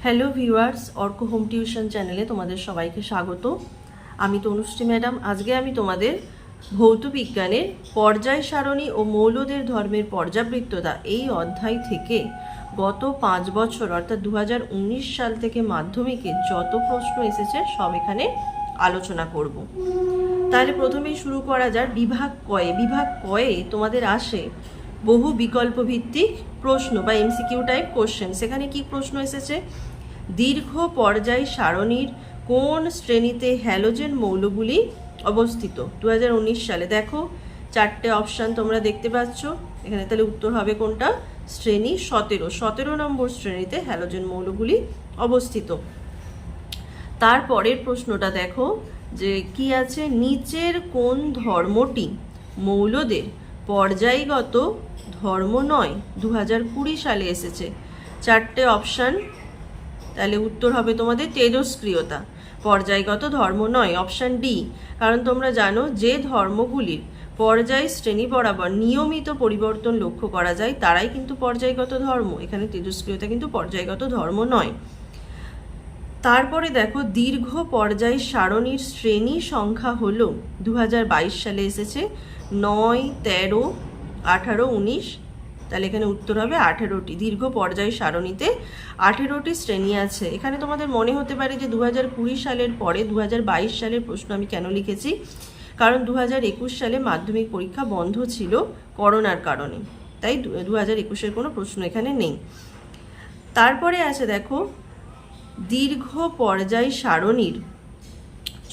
Hello viewers, Arka home tuition চ্যানেলে তোমাদের সবাইকে স্বাগত। আমি তনুশ্রী ম্যাডাম। আজকে আমি তোমাদের ভৌত বিজ্ঞানের পর্যায় সারণী ও মৌলদের ধর্মের পর্যাবৃত্ততা এই অধ্যায় থেকে গত 5 বছর অর্থাৎ 2019 সাল থেকে মাধ্যমিকে যত প্রশ্ন এসেছে সব এখানে আলোচনা করব। তাহলে প্রথমেই শুরু করা যাক বিভাগ কয়ে। বিভাগ কয়ে তোমাদের আসে বহু বিকল্প ভিত্তিক প্রশ্ন বা এমসিকিউ টাইপ কোশ্চেন। সেখানে কি প্রশ্ন এসেছে? দীর্ঘ পর্যায় সারণীর কোন শ্রেণীতে হ্যালোজেন মৌলগুলি অবস্থিত 2019 সালে? দেখো 4টে অপশান তোমরা দেখতে পাচ্ছ এখানে। তাহলে উত্তর হবে কোনটা? শ্রেণী 17 নম্বর শ্রেণীতে হ্যালোজেন মৌলগুলি অবস্থিত। তারপরের প্রশ্নটা দেখো যে কি আছে, নিচের কোন ধর্মটি মৌলদের পর্যায়গত ধর্ম নয়? 2020 সালে এসেছে। 4টে অপশান, তাহলে উত্তর হবে তোমাদের তেজস্ক্রিয়তা, পর্যায়গত ধর্ম নয়, অপশান ডি। কারণ তোমরা জানো যে ধর্মগুলির পর্যায় শ্রেণী বরাবর নিয়মিত পরিবর্তন লক্ষ্য করা যায় তারাই কিন্তু পর্যায়গত ধর্ম। এখানে তেজস্ক্রিয়তা কিন্তু পর্যায়গত ধর্ম নয়। তারপরে দেখো দীর্ঘ পর্যায় সারণীর শ্রেণী সংখ্যা হলো 2022 সালে এসেছে 9, 13, 18, 19। তাহলে এখানে উত্তর হবে 18টি। দীর্ঘ পর্যায় সারণীতে 18টি শ্রেণী আছে। এখানে তোমাদের মনে হতে পারে যে 2020 সালের পরে 2022 সালের প্রশ্ন আমি কেন লিখেছি, কারণ 2021 সালে মাধ্যমিক পরীক্ষা বন্ধ ছিল করোনার কারণে, তাই 2021-এর কোনো প্রশ্ন এখানে নেই। তারপরে আছে দেখো দীর্ঘ পর্যায় সারণীর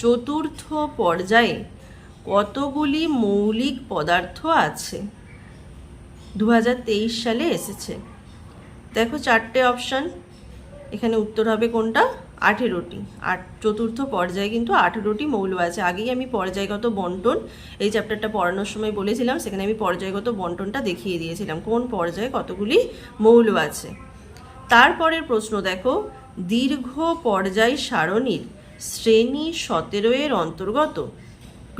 চতুর্থ পর্যায়ে কতগুলি মৌলিক পদার্থ আছে? 2023 সালে এসেছে। দেখো 4টে অপশান, এখানে উত্তর হবে কোনটা? 18টি। আর চতুর্থ পর্যায়ে কিন্তু 18টি মৌল আছে। আগেই আমি পর্যায়গত বন্টন এই চ্যাপ্টারটা পড়ানোর সময় বলেছিলাম, সেখানে আমি পর্যায়গত বন্টনটা দেখিয়ে দিয়েছিলাম কোন পর্যায়ে কতগুলি মৌল আছে। তারপরের প্রশ্ন দেখো দীর্ঘ পর্যায় সারণীর শ্রেণী 17 অন্তর্গত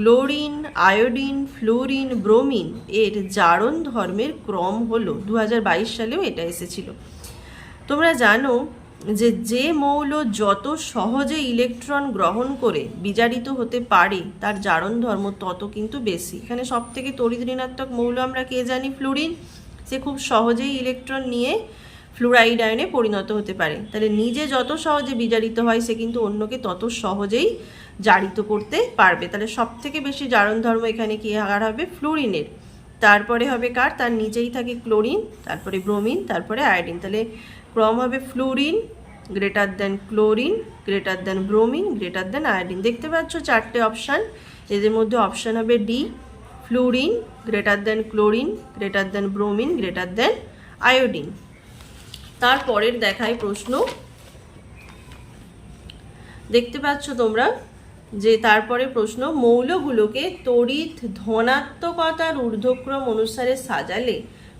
ক্লোরিন, আয়োডিন, ফ্লোরিন, ব্রোমিন এর জারণ ধর্মের ক্রম হলো? 2022 সালেও এটা এসেছিল। তোমরা জানো যে যে মৌল যত সহজে ইলেকট্রন গ্রহণ করে বিজারিত হতে পারে তার জারণ ধর্ম তত কিন্তু বেশি। এখানে সব থেকে তড়িৎ ঋণাত্মক মৌল আমরা কে জানি? ফ্লুরিন। সে খুব সহজেই ইলেকট্রন নিয়ে ফ্লুরাইড আয়নে পরিণত হতে পারে। তাহলে নিজে যত সহজে বিজারিত হয় সে কিন্তু অন্যকে তত সহজেই জারিত করতে পারবে। তাহলে সব থেকে বেশি জারণ ধর্ম এখানে কি আর হবে? ফ্লুরিনের। তারপরে হবে কার? তার নিচেই থাকে ক্লোরিন, তারপরে ব্রোমিন, তারপরে আয়োডিন। তাহলে ক্রম হবে fluorine greater than chlorine, greater than bromine, greater than iodine. দেখতে পাচ্ছ 4টে অপশান, এদের মধ্যে অপশান হবে D, fluorine greater than chlorine, greater than bromine, greater than iodine. তারপরের দেখায় প্রশ্ন, দেখতে পাচ্ছ তোমরা যে তারপরে প্রশ্ন, মৌলগুলোকে তড়িৎ ধনাত্মকতার ঊর্ধ্বক্রম অনুসারে সাজালে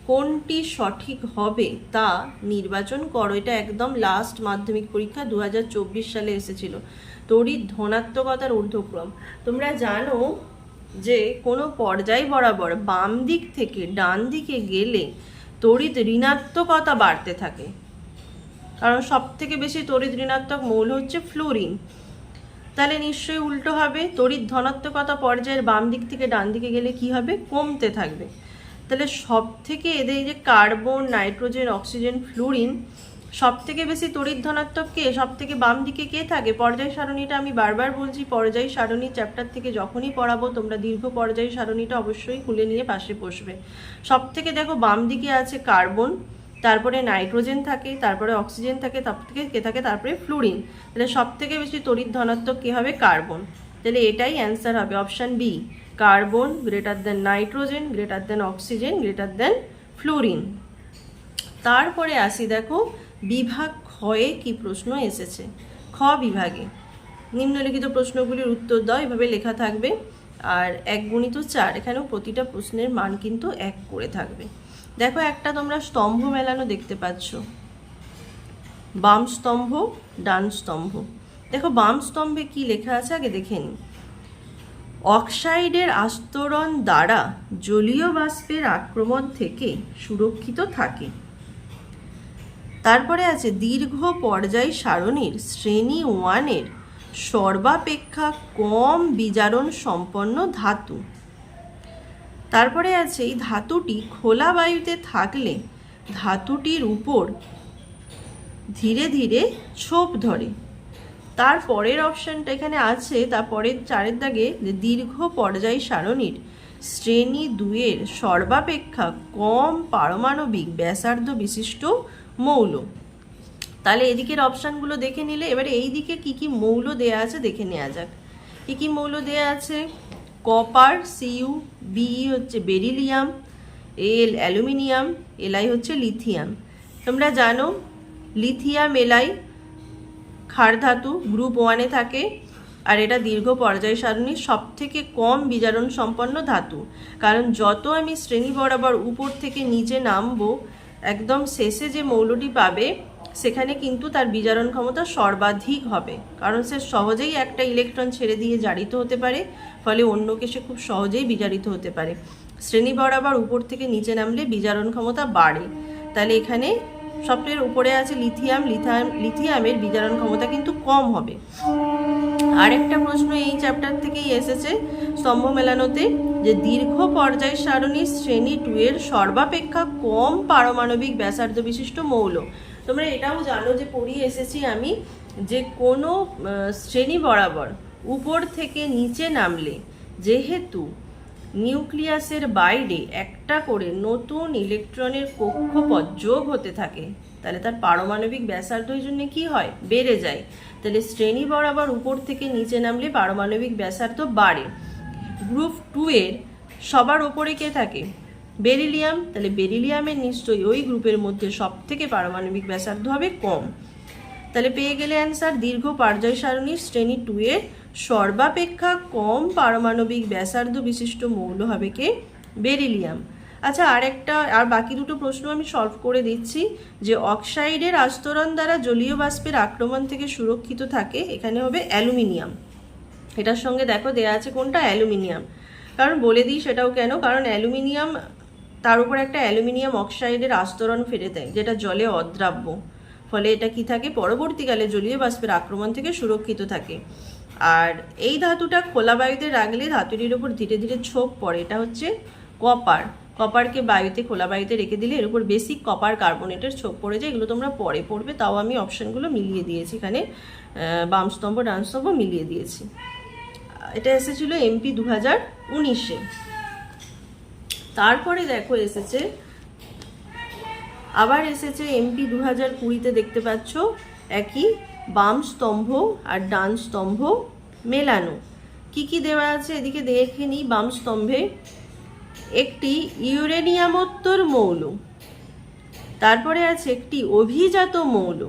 কোনটি সঠিক হবে তা নির্বাচন করো। এটা একদম লাস্ট মাধ্যমিক পরীক্ষা 2024 সালে এসেছিল, তড়িৎ ধনাত্মকতার ঊর্ধ্বক্রম। তোমরা জানো যে কোনো পর্যায় বরাবর বাম দিক থেকে ডান দিকে গেলে তড়িৎ ঋণাত্মকতা বাড়তে থাকে, কারণ সব থেকে বেশি তড়িৎ ঋণাত্মক মৌল হচ্ছে ফ্লুরিন। তাহলে নিশ্চয়ই উল্টো হবে, তড়িৎ ধনাত্মকতা পর্যায়ের বাম দিক থেকে ডান দিকে গেলে কি হবে? কমতে থাকবে। তাহলে সব থেকে এদের যে কার্বন, নাইট্রোজেন, অক্সিজেন, ফ্লুরিন সব থেকে বেশি তড়িৎ ধনাত্মক কে? সব থেকে বাম দিকে কে থাকে? পর্যায় সারণীটা আমি বারবার বলছি, পর্যায় সারণী চ্যাপ্টার থেকে যখনই পড়াবো তোমরা দীর্ঘ পর্যায় সারণীটা অবশ্যই খুলে নিয়ে পাশে বসবে। সব থেকে দেখো বাম দিকে আছে কার্বন, তারপরে নাইট্রোজেন থাকে, তারপরে অক্সিজেন থাকে, তার থেকে কে থাকে? তারপরে ফ্লুরিন। তাহলে সব থেকে বেশি তড়িৎ ধনাত্মক কে হবে? কার্বন। তাহলে এটাই অ্যান্সার হবে, option B, carbon greater than nitrogen, greater than oxygen, greater than fluorine. তারপরে আসি দেখো বিভাগ ক্ষয়ে কি প্রশ্ন এসেছে। খ বিভাগে নিম্নলিখিত প্রশ্নগুলির উত্তর দাও, এভাবে লেখা থাকবে। আর 1×4 এখানেও প্রতিটা প্রশ্নের মান কিন্তু 1 করে থাকবে। দেখো একটা তোমরা স্তম্ভ মেলানো দেখতে পাচ্ছ, বাম স্তম্ভ, ডান স্তম্ভ। দেখো বাম স্তম্ভে কি লেখা আছে আগে দেখে নিই। অক্সাইডের আস্তরণ দ্বারা জলীয় বাষ্পের আক্রমণ থেকে সুরক্ষিত থাকে। তারপরে আছে দীর্ঘ পর্যায় সারণীর শ্রেণী 1-এর সর্বাপেক্ষা কম বিজারণ সম্পন্ন ধাতু। তারপরে আছে এই ধাতুটি খোলা বায়ুতে থাকলে ধাতুটির উপর ধীরে ধীরে ছোপ ধরে। তার পরের অপশানটা এখানে আছে, তারপরের 4-এর দাগে যে দীর্ঘ পর্যায় সারণীর শ্রেণী 2-এর সর্বাপেক্ষা কম পারমাণবিক ব্যাসার্ধ বিশিষ্ট মৌল। তাহলে এদিকের অপশানগুলো দেখে নিলে এবারে এই দিকে কী কী মৌল দেয়া আছে দেখে নেওয়া যাক। কী কী মৌল দেয়া আছে? কপার Cu, Be হচ্ছে বেরিলিয়াম, Al অ্যালুমিনিয়াম, Li হচ্ছে লিথিয়াম। তোমরা জানো লিথিয়াম এলাই ক্ষার ধাতু, গ্রুপ 1-এ থাকে, আর এটা দীর্ঘ পর্যায় সারণীর সব থেকে কম বিজারণ সম্পন্ন ধাতু। কারণ যত আমি শ্রেণী বরাবর উপর থেকে নিচে নামবো, একদম শেষে যে মৌলটি পাবে সেখানে কিন্তু তার বিজারণ ক্ষমতা সর্বাধিক হবে, কারণ সে সহজেই একটা ইলেকট্রন ছেড়ে দিয়ে জারিত হতে পারে, ফলে অন্যকে সে খুব সহজেই বিজারিত হতে পারে। শ্রেণী বরাবর উপর থেকে নিচে নামলে বিজারণ ক্ষমতা বাড়ে। তাহলে এখানে সবচেয়ে উপরে আছে লিথিয়াম, লিথিয়ামের বিজারণ ক্ষমতা কিন্তু কম হবে। আরেকটা প্রশ্ন এই চ্যাপ্টার থেকেই এসেছে স্তম্ভ মেলানোতে, যে দীর্ঘ পর্যায় সারণীর শ্রেণী 2-এর সর্বাপেক্ষা কম পারমাণবিক ব্যাসার্ধ বিশিষ্ট মৌল। তোমরা এটাও জানো যে পড়িয়ে এসেছি আমি, যে কোনো শ্রেণী বরাবর উপর থেকে নিচে নামলে যেহেতু নিউক্লিয়াসের বাইরে একটা করে নতুন ইলেকট্রনের কক্ষপথ যোগ হতে থাকে, তাহলে তার পারমাণবিক ব্যাসার্ধ এই জন্য কী হয়? বেড়ে যায়। তাহলে শ্রেণী বরাবর উপর থেকে নিচে নামলে পারমাণবিক ব্যাসার্ধ বাড়ে। গ্রুপ 2-এর সবার ওপরে কে থাকে? বেরিলিয়াম। তাহলে বেরিলিয়ামের নিশ্চয়ই ওই গ্রুপের মধ্যে সব থেকে পারমাণবিক ব্যাসার্ধ হবে কম। তাহলে পেয়ে গেলে অ্যান্সার, দীর্ঘ পর্যায় সারণীর শ্রেণী 2-এর সর্বাপেক্ষা কম পারমাণবিক ব্যাসার্ধ বিশিষ্ট মৌল হবে কে? বেরিলিয়াম। আচ্ছা, আর বাকি দুটো প্রশ্ন আমি সলভ করে দিচ্ছি। যে অক্সাইডের আস্তরণ দ্বারা জলীয় বাষ্পের আক্রমণ থেকে সুরক্ষিত থাকে, এখানে হবে অ্যালুমিনিয়াম। এটার সঙ্গে দেখো দেয়া আছে কোনটা? অ্যালুমিনিয়াম। কারণ বলে দিই সেটাও কেন, কারণ অ্যালুমিনিয়াম তার উপর একটা অ্যালুমিনিয়াম অক্সাইডের আস্তরণ ফেলে দেয়, যেটা জলে অদ্রাব্য, ফলে এটা কি থাকে? পরবর্তীকালে জলীয় বাষ্পের আক্রমণ থেকে সুরক্ষিত থাকে। আর এই ধাতুটা খোলা বায়ুতে রাখলে ধাতুটির উপর ধীরে ধীরে ছোপ পড়ে, এটা হচ্ছে কপার। কপারকে বায়ুতে, খোলা বায়ুতে রেখে দিলে এর উপর বেসিক কপার কার্বনেটের ছোপ পড়ে যায়। এগুলো তোমরা পরে পড়বে, তাও আমি অপশানগুলো মিলিয়ে দিয়েছি এখানে, বাম স্তম্ভ ডান স্তম্ভ মিলিয়ে দিয়েছি। এটা এসেছিল MP 2019-এ। তারপরে দেখো এসেছে, আবার এসেছে MP 2020-তে, দেখতে পাচ্ছ একই বাম স্তম্ভ আর ডান স্তম্ভ মেলানো। কি কি দেওয়া আছে এদিকে দেখে নিই। বাম স্তম্ভে একটি ইউরেনিয়ামোত্তর মৌল, তারপরে আছে একটি অভিজাত মৌল,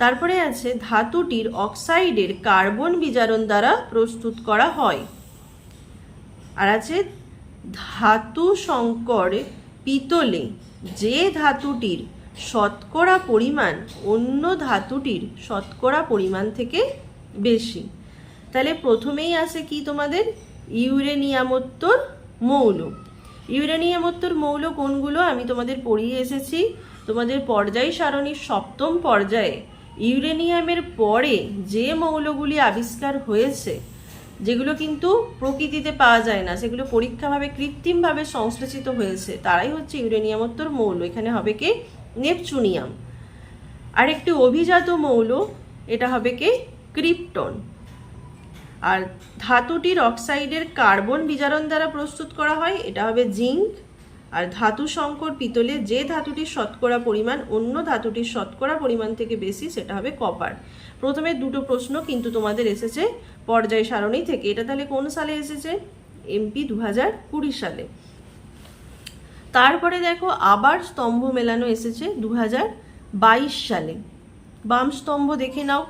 তারপরে আছে ধাতুটির অক্সাইডের কার্বন বিজারণ দ্বারা প্রস্তুত করা হয়, আর আছে ধাতু সংকর পিতলে যে ধাতুটির শতকরা পরিমাণ অন্য ধাতুটির শতকরা পরিমাণ থেকে বেশি। তাহলে প্রথমেই আছে কি তোমাদের? ইউরেনিয়ামোত্তর মৌল। ইউরেনিয়ামোত্তর মৌল কোনগুলো আমি তোমাদের পড়িয়ে এসেছি। তোমাদের পর্যায় সারণীর 7ম পর্যায়ে ইউরেনিয়ামের পরে যে মৌলগুলি আবিষ্কার হয়েছে, যেগুলো কিন্তু প্রকৃতিতে পাওয়া যায় না, সেগুলো পরীক্ষাভাবে কৃত্রিমভাবে সংশ্লেষিত হয়েছে, তারাই হচ্ছে ইউরেনিয়ামোত্তর মৌল। এখানে হবে কে? নেপচুনিয়াম। আর একটি অভিজাত মৌল, এটা হবে কে? ক্রিপ্টন। আর ধাতুটির অক্সাইডের কার্বন বিজারণ দ্বারা প্রস্তুত করা হয়, এটা হবে জিঙ্ক। আর ধাতু সংকর পিতলে যে ধাতুটির শতকরা পরিমাণ অন্য ধাতুটির শতকরা পরিমাণ থেকে বেশি, সেটা হবে কপার। প্রথমে দুটো প্রশ্ন কিন্তু তোমাদের এসেছে পর্যায় সারণী থেকে। এটা তাহলে কোন সালে এসেছে? MP 2020 সালে। তারপরে দেখো আবার স্তম্ভ মেলানো এসেছে 2022 সালে। বাম স্তম্ভ দেখে নাও।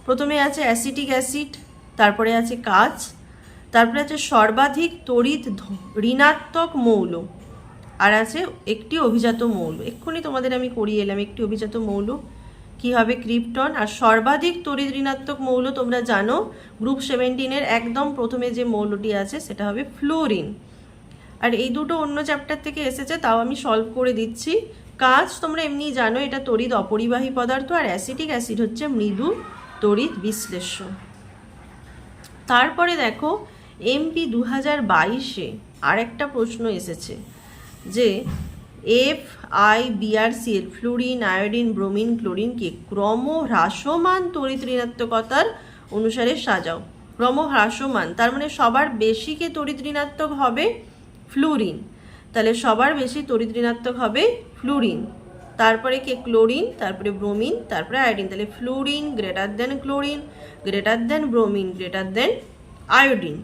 প্রথমে আছে অ্যাসিটিক অ্যাসিড, তারপরে আছে কাচ, তারপরে আছে সর্বাধিক তড়িৎ ঋণাত্মক মৌল, আর আছে একটি অভিজাত মৌল। এক্ষুনি তোমাদের আমি করিয়ে এলাম একটি অভিজাত মৌল কি হবে? ক্রিপ্টন। আর সর্বাধিক তড়িৎ ঋণাত্মক মৌল তোমরা জানো, গ্রুপ 17-এর একদম প্রথমে যে মৌলটি আছে সেটা হবে ফ্লোরিন। আর এই দুটো অন্য চ্যাপ্টার থেকে এসেছে, তাও আমি সলভ করে দিচ্ছি। কাঁচ তোমরা এমনি জানো এটা তড়িৎ অপরিবাহী পদার্থ, আর অ্যাসিটিক অ্যাসিড হচ্ছে মৃদু তড়িৎ বিশ্লেষ্য। তারপরে দেখো এমপি 2022-এ আর একটা প্রশ্ন এসেছে যে FiBrCl ফ্লুরিন, আয়োডিন, ব্রোমিন, ক্লোরিনকে ক্রমহ্রাসমান তড়িৎ ঋণাত্মকতার অনুসারে সাজাও। ক্রমহ্রাসমান তার মানে সবার বেশি কে তড়িৎ ঋণাত্মক হবে? ফ্লুরিন। তাহলে সবার বেশি তড়িৎ ঋণাত্মক হবে ফ্লুরিন, তারপরে কে? ক্লোরিন, তারপরে ব্রোমিন, তারপরে আয়োডিন। তাহলে fluorine greater than chlorine, greater than bromine, greater than iodine.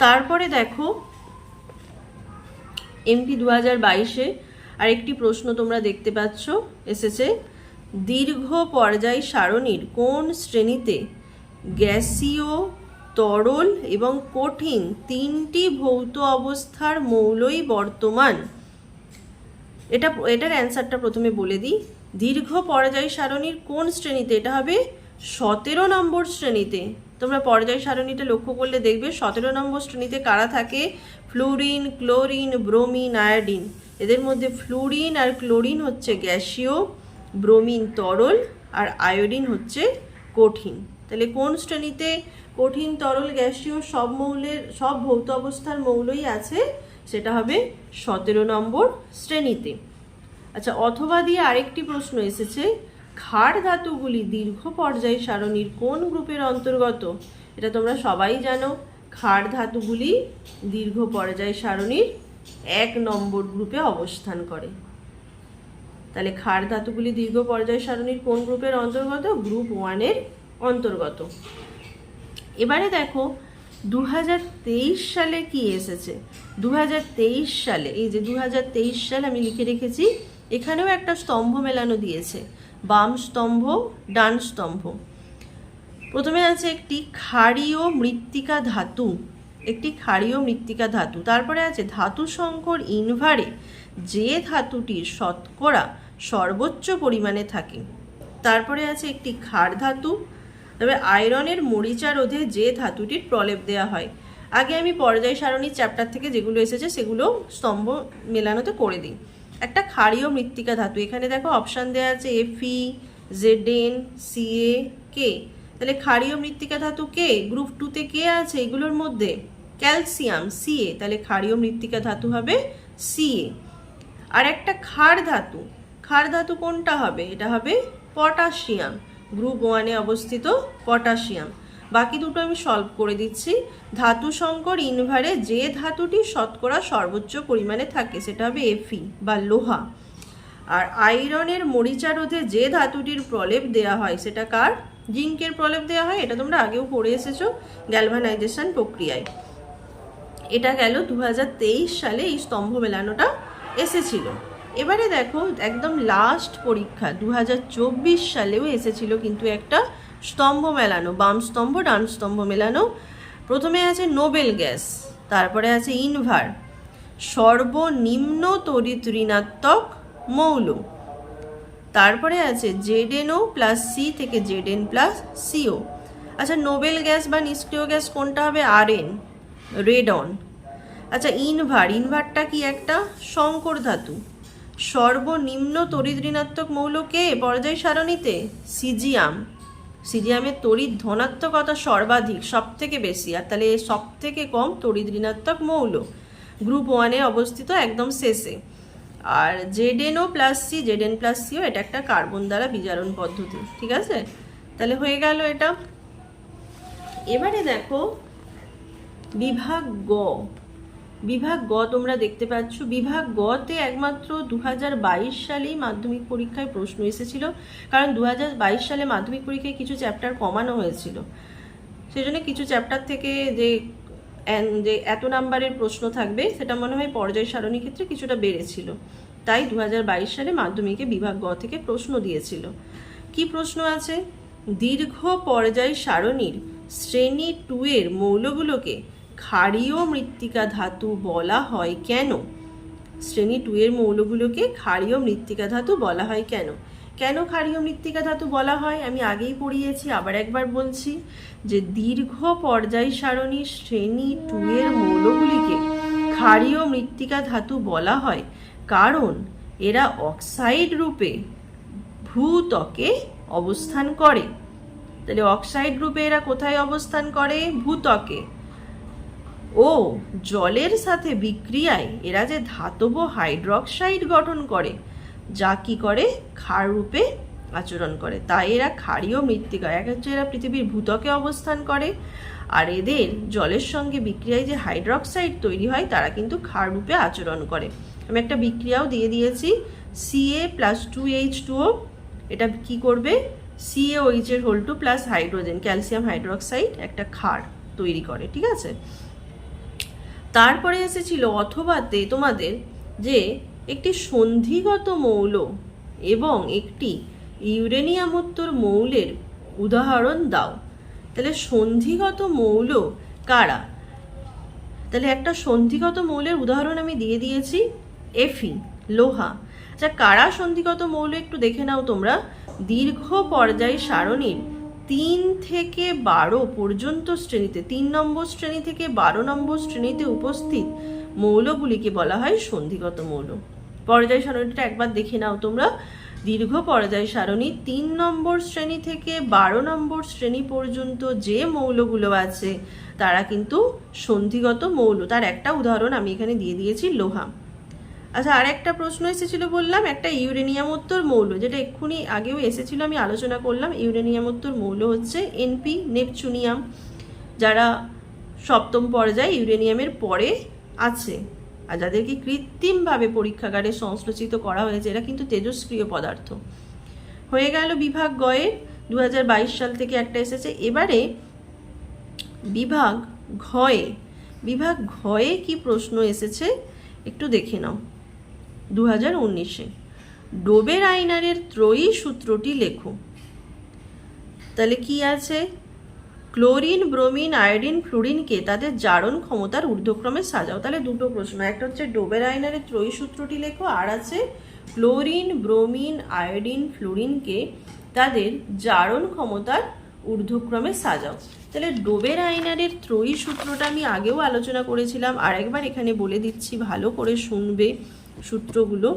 তারপরে দেখো এমপি 2022-এ আরেকটি প্রশ্ন তোমরা দেখতে পাচ্ছ এসেছে, দীর্ঘ পর্যায় সারণীর কোন শ্রেণীতে গ্যাসীয়, তরল এবং কঠিন তিনটি ভৌত অবস্থার মৌলই বর্তমান? এটার অ্যান্সারটা প্রথমে বলে দিই। দীর্ঘ পর্যায় সারণীর কোন শ্রেণীতে? এটা হবে 17 নম্বর শ্রেণীতে। তোমরা পর্যায় সারণীটা লক্ষ্য করলে দেখবে 17 নম্বর শ্রেণীতে কারা থাকে? Fluorine, chlorine, bromine, iodine. এদের মধ্যে ফ্লুরিন আর ক্লোরিন হচ্ছে গ্যাসীয়, ব্রোমিন তরল, আর আয়োডিন হচ্ছে কঠিন। তাহলে কোন শ্রেণীতে কঠিন, তরল, গ্যাসীয় সব ভৌত অবস্থার মৌলই আছে? সেটা হবে 17 নম্বর শ্রেণীতে। আচ্ছা, অথবা দিয়ে আরেকটি প্রশ্ন এসেছে, ক্ষার ধাতুগুলি দীর্ঘ পর্যায় সারণীর কোন গ্রুপের অন্তর্গত? এটা তোমরা সবাই জানো, ক্ষার ধাতুগুলি দীর্ঘ পর্যায় সারণীর 1 নম্বর গ্রুপে অবস্থান করে। তাহলে ক্ষার ধাতুগুলি দীর্ঘ পর্যায় সারণীর কোন গ্রুপের অন্তর্গত? গ্রুপ 1-এর অন্তর্গত। এবারে দেখো 2023 সালে কি এসেছে। 2023 সালে, এই যে 2023 সাল আমি লিখে রেখেছি, এখানেও একটা স্তম্ভ মেলানো দিয়েছে, বাম স্তম্ভ, ডান স্তম্ভ। প্রথমে আছে একটি ক্ষারীয় মৃত্তিকা ধাতু, তারপরে আছে ধাতু সংকর ইনভারে যে ধাতুটির শতকরা সর্বোচ্চ পরিমাণে থাকে। তারপরে আছে একটি ক্ষার ধাতু, তবে আয়রনের মরিচা রোধে যে ধাতুটির প্রলেপ দেওয়া হয়। আগে আমি পর্যায় সারণীর চ্যাপ্টার থেকে যেগুলো এসেছে সেগুলো স্তম্ভ মেলানোতে করে দিই। একটা ক্ষারীয় মৃত্তিকা ধাতু, এখানে দেখো অপশান দেওয়া আছে Fe, Zn, Ca, K। তাহলে ক্ষারীয় মৃত্তিকা ধাতু কে? গ্রুপ 2-তে কে আছে এগুলোর মধ্যে? Calcium, Ca। তাহলে ক্ষারীয় মৃত্তিকা ধাতু হবে Ca। আর একটা ক্ষার ধাতু কোনটা হবে? এটা হবে পটাশিয়াম, গ্রুপ 1-এ অবস্থিত পটাশিয়াম। বাকি দুটো আমি সলভ করে দিচ্ছি। ধাতু সংকর ইনভারে যে ধাতুটি শতকরা সর্বোচ্চ পরিমাণে থাকে সেটা হবে Fe বা লোহা। আর আয়রনের মরিচা রোধে যে ধাতুটির প্রলেপ দেওয়া হয় সেটা কার? জিঙ্কের প্রলেপ দেওয়া হয়। এটা তোমরা আগেও পড়ে এসেছো গ্যালভানাইজেশন প্রক্রিয়ায়। এটা গেল 2023 সালে এই স্তম্ভ মেলানোটা এসেছিল। এবারে দেখো একদম লাস্ট পরীক্ষা 2024 সালেও এসেছিল কিন্তু একটা স্তম্ভ মেলানো, বাম স্তম্ভ, ডান স্তম্ভ মেলানো। প্রথমে আছে নোবেল গ্যাস, তারপরে আছে ইনভার, সর্বনিম্ন তড়িৎ ঋণাত্মক মৌল, তারপরে আছে ZnO প্লাস C থেকে Zn প্লাস CO। আচ্ছা, নোবেল গ্যাস বা নিষ্ক্রিয় গ্যাস কোনটা হবে? Rn, radon. আচ্ছা, ইনভারটা কি? একটা সংকর ধাতু। সর্বনিম্ন তড়িৎ ঋণাত্মক মৌল কে পর্যায় সারণীতে? সিজিয়ামের তড়িৎ ধনাত্মকতা সর্বাধিক, সব থেকে বেশি, আর তাহলে সব থেকে কম তড়িৎ ঋণাত্মক মৌল, গ্রুপ 1-এ অবস্থিত একদম শেষে। আর ZnO plus C, Zn plus CO এটা একটা কার্বন দ্বারা বিজারণ পদ্ধতি। ঠিক আছে, তাহলে হয়ে গেল এটা। এবারে দেখো বিভাগ গ তোমরা দেখতে পাচ্ছ। বিভাগ গতে একমাত্র 2022 সালেই মাধ্যমিক পরীক্ষায় প্রশ্ন এসেছিল, কারণ 2022 সালে মাধ্যমিক পরীক্ষায় কিছু চ্যাপ্টার কমানো হয়েছিল, সেই জন্য কিছু চ্যাপ্টার থেকে যে এত নাম্বারের প্রশ্ন থাকবে সেটা মনে হয় পর্যায় সারণী ক্ষেত্রে কিছুটা বেড়েছিল, তাই 2022 সালে মাধ্যমিকে বিভাগ গ থেকে প্রশ্ন দিয়েছিল। কি প্রশ্ন আছে? দীর্ঘ পর্যায় সারণীর শ্রেণী 2-এর মৌলগুলোকে ক্ষারীয় মৃত্তিকা ধাতু বলা হয় কেন? শ্রেণী 2-এর মৌলগুলোকে ক্ষারীয় মৃত্তিকা ধাতু বলা হয় কেন? কেন ক্ষারীয় মৃত্তিকা ধাতু বলা হয় আমি আগেই পড়িয়েছি, আবার একবার বলছি যে দীর্ঘ পর্যায় সারণীর শ্রেণী 2-এর মৌলগুলিকে ক্ষারীয় মৃত্তিকা ধাতু বলা হয় কারণ এরা অক্সাইড রূপে ভূত্বকে অবস্থান করে। তাহলে অক্সাইড রূপে এরা কোথায় অবস্থান করে? ভূত্বকে। ও জলের সাথে বিক্রিয়ায় এরা যে ধাতব হাইড্রক্সাইড গঠন করে, যা কি করে? ক্ষার রূপে আচরণ করে। তাই এরা ক্ষারীয় মৃত্তিকা। এক হচ্ছে এরা পৃথিবীর ভূত্বকে অবস্থান করে, আর এদের জলের সঙ্গে বিক্রিয়ায় যে হাইড্রক্সাইড তৈরি হয় তারা কিন্তু ক্ষার রূপে আচরণ করে। আমি একটা বিক্রিয়াও দিয়ে দিয়েছি, Ca+2H2O, এটা কি করবে? CaOH এর whole 2 plus hydrogen, calcium hydroxide, একটা ক্ষার তৈরি করে। ঠিক আছে, তারপরে এসেছিল অথবাতে তোমাদের যে একটি সন্ধিগত মৌল এবং একটি ইউরেনিয়ামোত্তর মৌলের উদাহরণ দাও। তাহলে সন্ধিগত মৌল কারা? তাহলে একটা সন্ধিগত মৌলের উদাহরণ আমি দিয়ে দিয়েছি, Fe, লোহা। আচ্ছা, কারা সন্ধিগত মৌল একটু দেখে নাও তোমরা। দীর্ঘ পর্যায় সারণীর 3 থেকে 12 পর্যন্ত শ্রেণীতে, 3 নম্বর শ্রেণী থেকে 12 নম্বর শ্রেণীতে উপস্থিত মৌলগুলিকে বলা হয় সন্ধিগত মৌল। পর্যায় সারণীটা একবার দেখে নাও তোমরা। দীর্ঘ পর্যায় সারণী 3 নম্বর শ্রেণী থেকে 12 নম্বর শ্রেণী পর্যন্ত যে মৌলগুলো আছে তারা কিন্তু সন্ধিগত মৌল। তার একটা উদাহরণ আমি এখানে দিয়ে দিয়েছি, লোহা। আচ্ছা, আর একটা প্রশ্ন এসেছিল বললাম, একটা ইউরেনিয়ামোত্তর মৌল, যেটা এক্ষুনি আগেও এসেছিল, আমি আলোচনা করলাম। ইউরেনিয়ামোত্তর মৌল হচ্ছে NP, নেপচুনিয়াম, যারা 7ম পর্যায়ে ইউরেনিয়ামের পরে আছে, আর যাদেরকে কৃত্রিমভাবে পরীক্ষাগারে সংশ্লেষিত করা হয়েছে, এরা কিন্তু তেজস্ক্রিয় পদার্থ। হয়ে গেল বিভাগ গয়ে, 2022 সাল থেকে একটা এসেছে। এবারে বিভাগ ঘয়ে। বিভাগ ঘয়ে কি প্রশ্ন এসেছে একটু দেখে নাও। 2019-এ ডোবের আইনারের ত্রয়ী সূত্রটি লেখো। তাহলে কি আছে? ক্লোরিন, ব্রোমিন, আয়োডিন, ফ্লুরিনকে তাদের জারণ ক্ষমতার ঊর্ধ্বক্রমে সাজাও। তাহলে দুটো প্রশ্ন, একটা হচ্ছে ডোবের আইনারের ত্রয়ী সূত্রটি লেখো, আর আছে ক্লোরিন, ব্রোমিন, আয়োডিন, ফ্লুরিনকে তাদের জারণ ক্ষমতার ঊর্ধ্বক্রমে সাজাও। তাহলে ডোবের আইনারের ত্রয়ী সূত্রটা আমি আগেও আলোচনা করেছিলাম, আর একবার এখানে বলে দিচ্ছি, ভালো করে শুনবে সূত্রগুলো।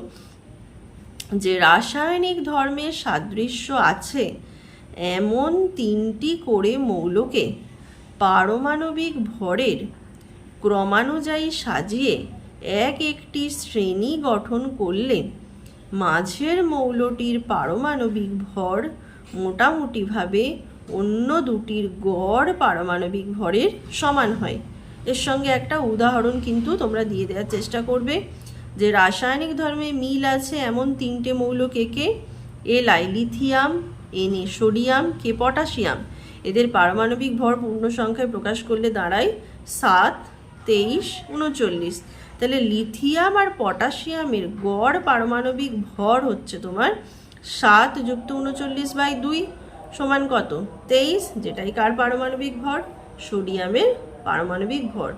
যে রাসায়নিক ধর্মের সাদৃশ্য আছে এমন 3টি করে মৌলকে পারমাণবিক ভরের ক্রমানুযায়ী সাজিয়ে একটি শ্রেণী গঠন করলে মাঝের মৌলটির পারমাণবিক ভর মোটামুটিভাবে অন্য দুটির গড় পারমাণবিক ভরের সমান হয়। এর সঙ্গে একটা উদাহরণ কিন্তু তোমরা দিয়ে দেওয়ার চেষ্টা করবে। যে রাসায়নিক ধর্মে মিল আছে এমন 3টে মৌল কে? Li, lithium, Na, sodium, K, potassium. এদের পারমাণবিক ভর পূর্ণ সংখ্যায় প্রকাশ করলে দাঁড়ায় 7, 23, 39। তাহলে লিথিয়াম আর পটাশিয়ামের গড় পারমাণবিক ভর হচ্ছে তোমার 7 + 39/2 সমান কত? 23, যেটাই কার পারমাণবিক ভর? সোডিয়ামের পারমাণবিক ভর।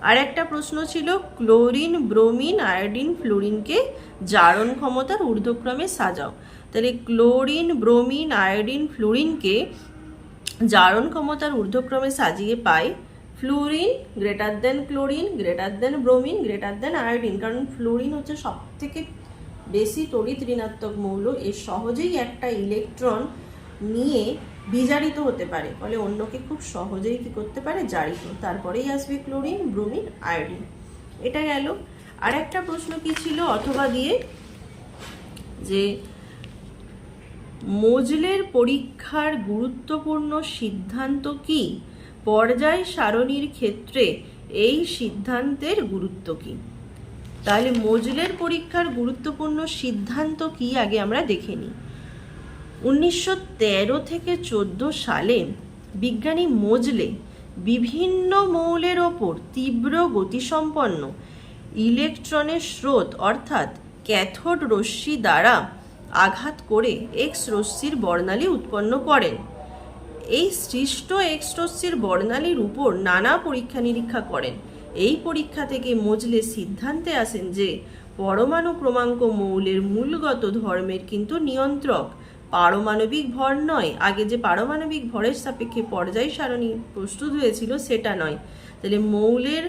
আর একটা প্রশ্ন ছিল ক্লোরিন, ব্রোমিন, আয়োডিন, ফ্লুরিনকে জারণ ক্ষমতার ঊর্ধ্বক্রমে সাজাও। তাহলে ক্লোরিন, ব্রোমিন, আয়োডিন, ফ্লুরিনকে জারণ ক্ষমতার ঊর্ধ্বক্রমে সাজিয়ে পাই fluorine greater than chlorine, greater than bromine, greater than iodine. কারণ ফ্লুরিন হচ্ছে সব থেকে বেশি তড়িৎ ঋণাত্মক মৌল, এর সহজেই একটা ইলেকট্রন নিয়ে বিজারিত হতে পারে, ফলে অন্যকে খুব সহজেই কি করতে পারে? জারিত। তারপরেই আসবে ক্লোরিন, ব্রোমিন, আয়োডিন। এটা গেল। আর একটা প্রশ্ন কি ছিল অথবা দিয়ে, যে মোজলের পরীক্ষার গুরুত্বপূর্ণ সিদ্ধান্ত কি? পর্যায় সারণীর ক্ষেত্রে এই সিদ্ধান্তের গুরুত্ব কি? তাহলে মোজলের পরীক্ষার গুরুত্বপূর্ণ সিদ্ধান্ত কি আগে আমরা দেখে নিই। 1913 থেকে 14 সালে বিজ্ঞানী মোজলে বিভিন্ন মৌলের ওপর তীব্র গতিসম্পন্ন ইলেকট্রনের স্রোত অর্থাৎ ক্যাথোড রশ্মি দ্বারা আঘাত করে এক্স রশ্মির বর্ণালী উৎপন্ন করেন। এই সৃষ্ট এক্স রশ্মির বর্ণালীর উপর নানা পরীক্ষা নিরীক্ষা করেন। এই পরীক্ষা থেকে মোজলে সিদ্ধান্তে আসেন যে পরমাণু ক্রমাঙ্ক মৌলের মূলগত ধর্মের কিন্তু নিয়ন্ত্রক, পারমাণবিক ভর নয়। আগে যে পারমাণবিক ভরের সাপেক্ষে পর্যায় সারণী প্রস্তুত হয়েছিল সেটা নয়। তাহলে মৌলের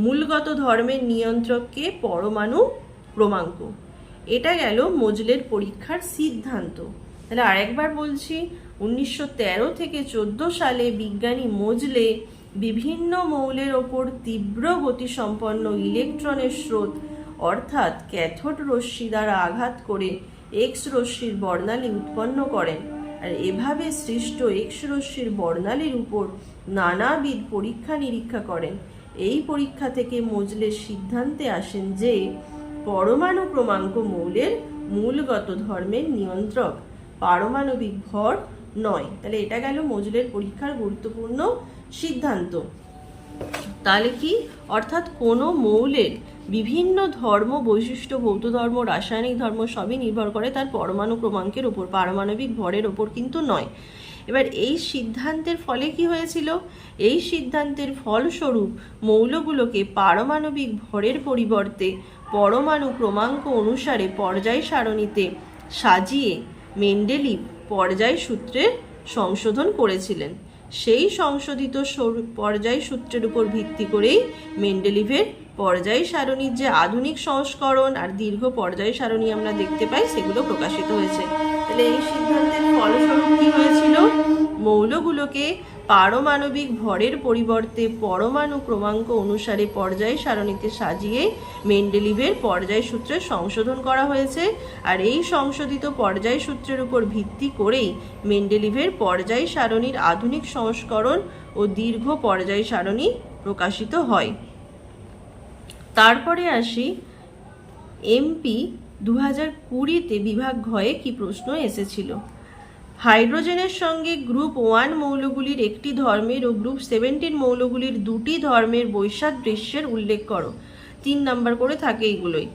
মূলগত ধর্মের নিয়ন্ত্রককে পরমাণু ক্রমাঙ্ক। এটা গেল মোজলের পরীক্ষার সিদ্ধান্ত। তাহলে আরেকবার বলছি, 1913 থেকে 14 সালে বিজ্ঞানী মোজলে বিভিন্ন মৌলের ওপর তীব্র গতিসম্পন্ন ইলেকট্রনের স্রোত অর্থাৎ ক্যাথোড রশ্মি দ্বারা আঘাত করে এক্স রশ্মির বর্ণালী উৎপন্ন করেন। আর এভাবে সৃষ্ট এক্স রশ্মির বর্ণালীর উপর নানাবিধ পরীক্ষা নিরীক্ষা করেন। এই পরীক্ষা থেকে মোজলের সিদ্ধান্তে আসেন যে পরমাণু ক্রমাঙ্ক মৌলের মূলগত ধর্মের নিয়ন্ত্রক, পারমাণবিক ভর নয়। তাহলে এটা গেল মোজলের পরীক্ষার গুরুত্বপূর্ণ সিদ্ধান্ত। তাহলে কি, অর্থাৎ কোনো মৌলের বিভিন্ন ধর্ম, বৈশিষ্ট্য, ভৌত ধর্ম, রাসায়নিক ধর্ম সবই নির্ভর করে তার পরমাণু ক্রমাঙ্কের উপর, পারমাণবিক ভরের ওপর কিন্তু নয়। এবার এই সিদ্ধান্তের ফলে কি হয়েছিল? এই সিদ্ধান্তের ফলস্বরূপ মৌলগুলোকে পারমাণবিক ভরের পরিবর্তে পরমাণু ক্রমাঙ্ক অনুসারে পর্যায় সারণীতে সাজিয়ে মেন্ডেলিভ পর্যায় সূত্রের সংশোধন করেছিলেন। সেই সংশোধিত পর্যায় সূত্রের উপর ভিত্তি করেই মেন্ডেলিভের পর্যায় সারণীর যে আধুনিক সংস্করণ আর দীর্ঘ পর্যায় সারণী আমরা দেখতে পাই সেগুলো প্রকাশিত হয়েছে। তাহলে এই সিদ্ধান্তের ফলস্বরূপ কি হয়েছিল? মৌলগুলোকে পারমাণবিক ভরের পরিবর্তে পরমাণু ক্রমাঙ্ক অনুসারে পর্যায় সারণীতে সাজিয়ে মেন্ডেলিভের পর্যায় সূত্রে সংশোধন করা হয়েছে। আর এই সংশোধিত পর্যায় সূত্রের উপর ভিত্তি করেই মেন্ডেলিভের পর্যায় সারণীর আধুনিক সংস্করণ ও দীর্ঘ পর্যায় সারণী প্রকাশিত হয়। তারপরে আসি এমপি 2020-তে বিভাগ ঘয়ে কি প্রশ্ন এসেছিল। হাইড্রোজেনের সঙ্গে গ্রুপ 1 মৌলগুলির একটি ধর্মের ও গ্রুপ 17 মৌলগুলির দুটি ধর্মের বৈসাদৃশ্যের উল্লেখ করো। 3 নাম্বার করে থাকে এইগুলোই।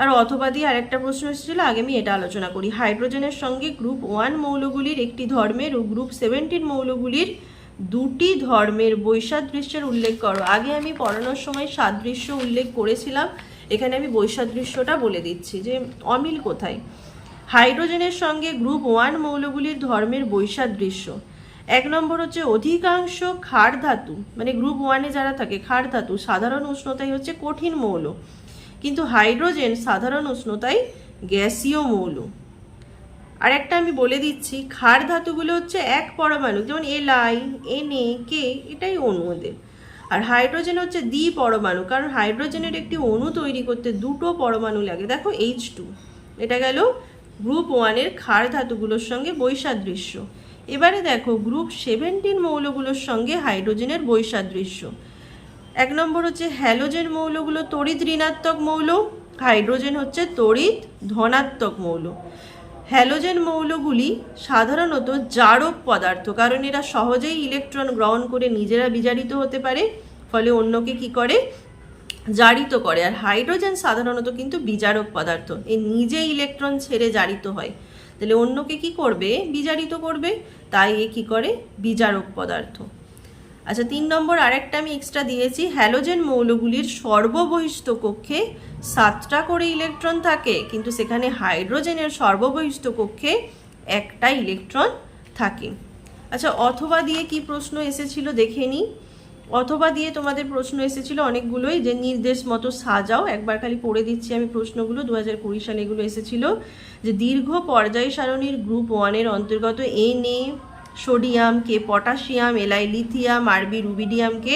আর অথবা দিয়ে আরেকটা প্রশ্ন এসেছিল, আগে আমি এটা আলোচনা করি। হাইড্রোজেনের সঙ্গে গ্রুপ 1 মৌলগুলির একটি ধর্মের ও গ্রুপ 17 মৌলগুলির দুটি ধর্মের বৈসাদৃশ্যের উল্লেখ করো। আগে আমি পড়ানোর সময় সাদৃশ্য উল্লেখ করেছিলাম, এখানে আমি বৈসাদৃশ্যটা বলে দিচ্ছি যে অমিল কোথায়। হাইড্রোজেনের সঙ্গে গ্রুপ 1 মৌলগুলির ধর্মের বৈসাদৃশ্য, 1 নম্বর হচ্ছে অধিকাংশ ক্ষার ধাতু, মানে গ্রুপ 1-এ যারা থাকে ক্ষার ধাতু সাধারণ উষ্ণতায় হচ্ছে কঠিন মৌল, কিন্তু হাইড্রোজেন সাধারণ উষ্ণতায় গ্যাসীয় মৌল। আর একটা আমি বলে দিচ্ছি, ক্ষার ধাতুগুলো হচ্ছে এক পরমাণু, যেমন Li, Na, K, এটাই অণু ওদের। আর হাইড্রোজেন হচ্ছে দ্বিপরমাণু, কারণ হাইড্রোজেনের একটি অণু তৈরি করতে দুটো পরমাণু লাগে। দেখো H2, এটা গেল গ্রুপ 1-এর ক্ষার ধাতুগুলোর সঙ্গে বৈসাদৃশ্য। এবারে দেখো গ্রুপ 17 মৌলগুলোর সঙ্গে হাইড্রোজেনের বৈসাদৃশ্য। 1 নম্বর হচ্ছে হ্যালোজেন মৌলগুলো তড়িৎ ঋণাত্মক মৌল, হাইড্রোজেন হচ্ছে তড়িৎ ধনাত্মক মৌল। হ্যালোজেন মৌলগুলি সাধারণত জারক পদার্থ, কারণ এরা সহজেই ইলেকট্রন গ্রহণ করে নিজেরা বিজারিত হতে পারে, ফলে অন্যকে কি করে, জারিত করে। আর হাইড্রোজেন সাধারণত কিন্তু বিজারক পদার্থ, এ নিজে ইলেকট্রন ছেড়ে জারিত হয়, তাহলে অন্যকে কি করবে, বিজারিত করবে, তাই এ কি করে, বিজারক পদার্থ। আচ্ছা 3 নম্বর আরেকটা আমি এক্সট্রা দিয়েছি, হ্যালোজেন মৌলগুলির সর্ববহিস্থ কক্ষে 7টা করে ইলেকট্রন থাকে, কিন্তু সেখানে হাইড্রোজেনের সর্ববহিস্থ কক্ষে 1টা ইলেকট্রন থাকে। আচ্ছা অথবা দিয়ে কি প্রশ্ন এসেছিল দেখে নিই। অথবা দিয়ে তোমাদের প্রশ্ন এসেছিল অনেকগুলোই, যে নির্দেশ মতো সাজাও। একবার খালি পড়ে দিচ্ছি আমি প্রশ্নগুলো, 2020 সালে এগুলো এসেছিল। যে দীর্ঘ পর্যায় সারণীর গ্রুপ 1-এর অন্তর্গত Na সোডিয়ামকে, পটাশিয়াম, Li লিথিয়াম, Rb রুবিডিয়ামকে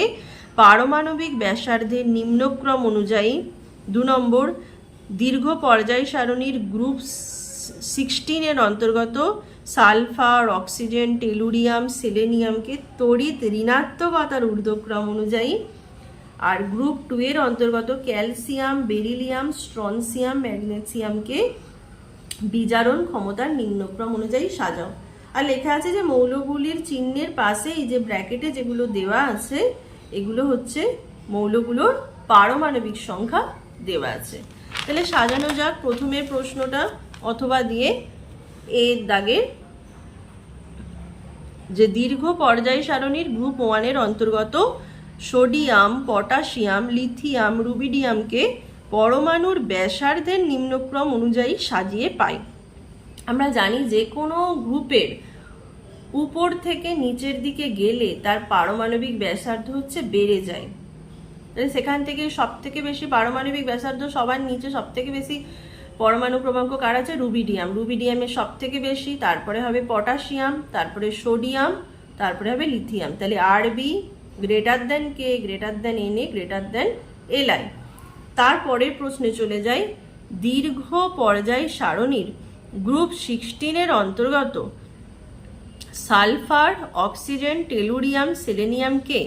পারমাণবিক ব্যাসার্ধের নিম্নক্রম অনুযায়ী। 2 নম্বর দীর্ঘ পর্যায় সারণীর গ্রুপ 16-এর অন্তর্গত সালফার, অক্সিজেন, টেলুরিয়াম, সেলেনিয়ামকে তড়িৎ ঋণাত্মকতার ঊর্ধ্বক্রম অনুযায়ী। আর গ্রুপ 2-এর অন্তর্গত ক্যালসিয়াম, বেরিলিয়াম, স্ট্রনসিয়াম, ম্যাগনেসিয়ামকে বিজারণ ক্ষমতার নিম্নক্রম অনুযায়ী সাজাও। আর লেখা আছে যে মৌলগুলির চিহ্নের পাশে এই যে ব্র্যাকেটে যেগুলো দেওয়া আছে এগুলো হচ্ছে মৌলগুলোর পারমাণবিক সংখ্যা দেওয়া আছে। তাহলে সাজানো যাক প্রথমে প্রশ্নটা অথবা দিয়ে। এর দাগের যে দীর্ঘ পর্যায় সারণীর গ্রুপ 1-এর অন্তর্গত সোডিয়াম, পটাশিয়াম, লিথিয়াম, রুবিডিয়ামকে পরমাণুর ব্যাসার্ধের নিম্নক্রম অনুযায়ী সাজিয়ে পাই। আমরা জানি যে কোনো গ্রুপের উপর থেকে নিচের দিকে গেলে তার পারমাণবিক ব্যাসার্ধ হচ্ছে বেড়ে যায়। তাহলে সেখান থেকে সব থেকে বেশি পারমাণবিক ব্যাসার্ধ সবার নিচে সব থেকে বেশি পরমাণু ক্রমাঙ্ক কার আছে? রুবিডিয়াম। রুবিডিয়ামের সব থেকে বেশি, তারপরে হবে পটাশিয়াম, তারপরে সোডিয়াম, তারপরে হবে লিথিয়াম। তাহলে RB greater than K, greater than NA, greater than LI. তারপরের প্রশ্নে চলে যাই। দীর্ঘ পর্যায় সারণীর গ্রুপ 16 অন্তর্গত সালফার, অক্সিজেন, টেলুরিয়াম, সেলেনিয়ামকে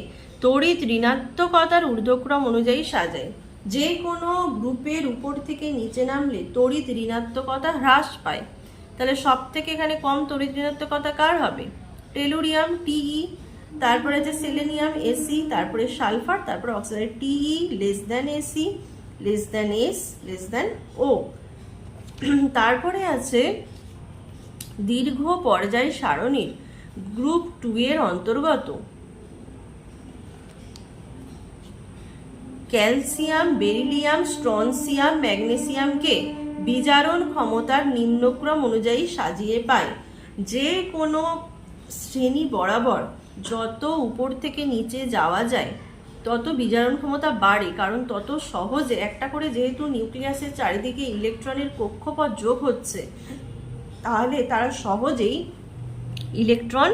তড়িৎ ঋণাত্মকতার ঊর্ধ্বক্রম অনুযায়ী সাজায়। যে কোনো গ্রুপের উপর থেকে নিচে নামলে তড়িৎ ঋণাত্মকতা হ্রাস পায়। তাহলে সব থেকে এখানে কম তড়িৎ ঋণাত্মকতা কার হবে? টেলুরিয়াম, টিই, তারপরে আছে সেলেনিয়াম, এসি, তারপরে সালফার, তারপরে oxygen. TE less than SE, less than S, less than O. তারপরে আছে দীর্ঘ পর্যায় সারণীর গ্রুপ 2 অন্তর্গত ক্যালসিয়াম, বেরিলিয়াম, স্ট্রনসিয়াম, ম্যাগনেসিয়ামকে বিজারণ ক্ষমতার নিম্নক্রম অনুযায়ী সাজিয়ে পায়। যে কোনো শ্রেণী বরাবর যত উপর থেকে নিচে যাওয়া যায় তত বিজারণ ক্ষমতা বাড়ে, কারণ তত সহজে একটা করে যেহেতু নিউক্লিয়াসের চারিদিকে ইলেকট্রনের কক্ষপথ যোগ হচ্ছে, তাহলে তারা সহজেই ইলেকট্রন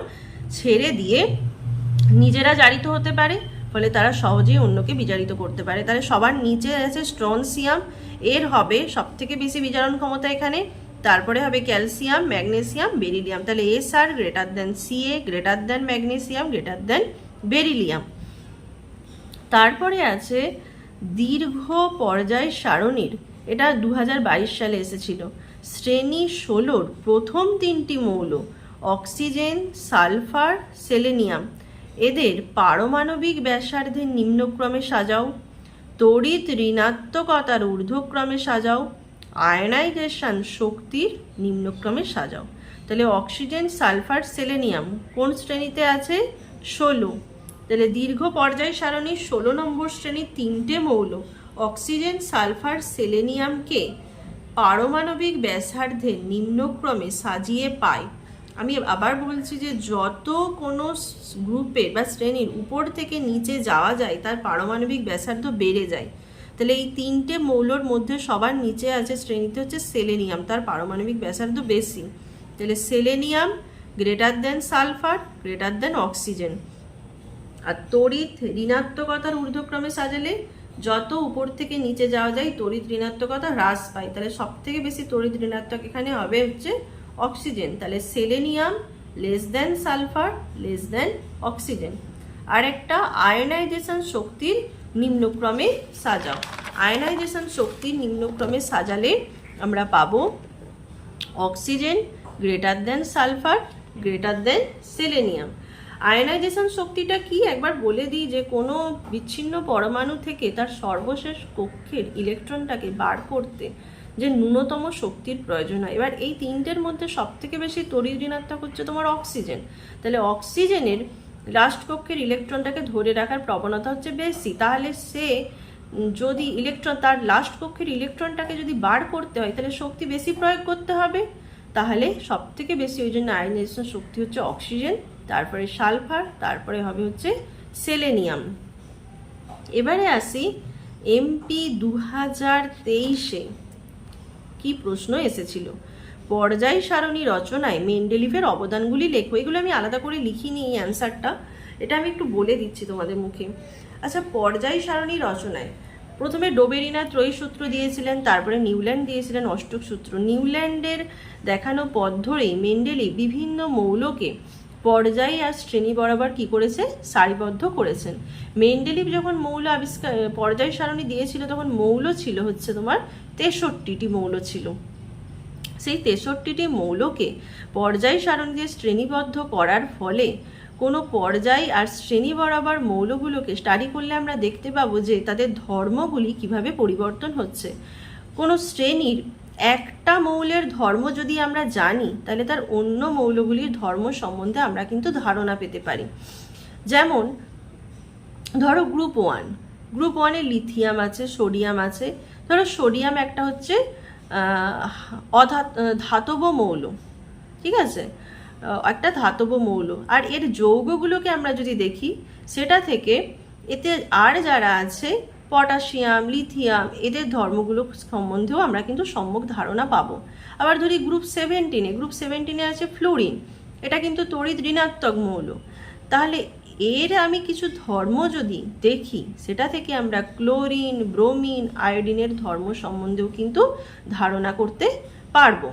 ছেড়ে দিয়ে নিজেরা জারিত হতে পারে, ফলে তারা সহজেই অন্যকে বিজারিত করতে পারে। তাহলে সবার নিচে আছে স্ট্রনসিয়াম, এর হবে সব থেকে বেশি বিজারণ ক্ষমতা এখানে। তারপরে হবে ক্যালসিয়াম, ম্যাগনেসিয়াম, বেরিলিয়াম। তাহলে S R greater than CA, greater than magnesium, greater than beryllium. তারপরে আছে দীর্ঘ পর্যায় সারণীর, এটা 2022 সালে এসেছিল, শ্রেণী 16 প্রথম 3টি মৌল অক্সিজেন, সালফার, সেলেনিয়াম, এদের পারমাণবিক ব্যাসার্ধের নিম্নক্রমে সাজাও, তড়িৎ ঋণাত্মকতার ঊর্ধ্বক্রমে সাজাও, আয়নাইজেশন শক্তির নিম্নক্রমে সাজাও। তাহলে অক্সিজেন, সালফার, সেলেনিয়াম কোন শ্রেণীতে আছে? 16। তাহলে দীর্ঘ পর্যায় সারণীর 16 নম্বর শ্রেণীর 3টে মৌল অক্সিজেন, সালফার, সেলেনিয়ামকে পারমাণবিক ব্যাসার্ধের নিম্নক্রমে সাজিয়ে পায়। আমি আবার বলছি যে যত কোনো গ্রুপে বা শ্রেণীর উপর থেকে নিচে যাওয়া যায় তার পারমাণবিক ব্যাসার্ধ বেড়ে যায়। তাহলে এই 3টে মৌলর মধ্যে সবার নিচে আছে শ্রেণীতে হচ্ছে সেলেনিয়াম, তার পারমাণবিক ব্যাসার্ধ বেশি। তাহলে selenium greater than sulphur, greater than oxygen. আর তড়িৎ ঋণাত্মকতার ঊর্ধ্বক্রমে সাজালে যত উপর থেকে নিচে যাওয়া যায় তড়িৎ ঋণাত্মকতা হ্রাস পায়। তাহলে সব থেকে বেশি তড়িৎ ঋণাত্মক এখানে হবে হচ্ছে অক্সিজেন। তাহলে selenium less than sulphur, less than oxygen. আর একটা আয়নাইজেশন শক্তির নিম্নক্রমে সাজাও। আয়নাইজেশন শক্তির নিম্নক্রমে সাজালে আমরা পাবো oxygen greater than sulphur, greater দেন সেলেনিয়াম। আয়নাইজেশন শক্তিটা কি একবার বলে দিই, যে কোনো বিচ্ছিন্ন পরমাণু থেকে তার সর্বশেষ কক্ষের ইলেকট্রনটাকে বার করতে যে ন্যূনতম শক্তির প্রয়োজন হয়। এবার এই 3টের মধ্যে সব থেকে বেশি তড়িৎ ঋণাত্মক হচ্ছে তোমার অক্সিজেন। তাহলে অক্সিজেনের লাস্ট কক্ষের ইলেকট্রনটাকে ধরে রাখার প্রবণতা হচ্ছে বেশি। তাহলে সে যদি তার লাস্ট কক্ষের ইলেকট্রনটাকে যদি বার করতে হয় তাহলে শক্তি বেশি প্রয়োগ করতে হবে। তাহলে সব থেকে বেশি ওই জন্য আয়নাইজেশন শক্তি হচ্ছে অক্সিজেন, তারপরে সালফার, তারপরে হবে হচ্ছে সেলেনিয়াম। এবারে আসি এমপি 2023-এ কি প্রশ্ন এসেছিল। পর্যায় সারণী রচনায় মেন্ডেলিভের অবদানগুলি লেখো। এগুলো আমি আলাদা করে লিখিনি এই অ্যান্সারটা, এটা আমি একটু বলে দিচ্ছি তোমাদের মুখে। আচ্ছা, পর্যায় সারণী রচনায় প্রথমে ডোবেরিনা ত্রয়ী সূত্র দিয়েছিলেন, তারপরে নিউল্যান্ড দিয়েছিলেন অষ্টক সূত্র। নিউল্যান্ডের দেখানো পথ ধরেই মেন্ডেলিভ বিভিন্ন মৌলকে পর্যায় আর শ্রেণী বরাবর কি করেছে? সারিবদ্ধ করেছেন। মেন্ডেলিভ যখন মৌল পর্যায় সারণী দিয়েছিল তখন মৌল ছিল হচ্ছে তোমার 63টি মৌল ছিল। সেই 63টি মৌলকে পর্যায় সারণী দিয়ে শ্রেণীবদ্ধ করার ফলে কোনো পর্যায় আর শ্রেণী বরাবর মৌলগুলোকে স্টাডি করলে আমরা দেখতে পাবো যে তাদের ধর্মগুলি কিভাবে পরিবর্তন হচ্ছে। কোনো শ্রেণীর একটা মৌলের ধর্ম যদি আমরা জানি তাহলে তার অন্য মৌলগুলির ধর্ম সম্বন্ধে আমরা কিন্তু ধারণা পেতে পারি। যেমন ধরো গ্রুপ 1, গ্রুপ 1-এ লিথিয়াম আছে, সোডিয়াম আছে। ধরো সোডিয়াম একটা হচ্ছে ধাতব মৌল, ঠিক আছে, একটা ধাতব মৌল। আর এর যৌগগুলোকে আমরা যদি দেখি সেটা থেকে এতে আর যারা আছে পটাশিয়াম, লিথিয়াম, এদের ধর্মগুলো সম্বন্ধেও আমরা কিন্তু সম্যক ধারণা পাবো। আবার ধরি গ্রুপ 17-এ আছে ফ্লোরিন, এটা কিন্তু তড়িৎ ঋণাত্মক মৌল। তাহলে এর আমি কিছু ধর্ম যদি দেখি, সেটা থেকে আমরা ক্লোরিন, ব্রোমিন, আয়োডিনের ধর্ম সম্বন্ধেও কিন্তু ধারণা করতে পারবো।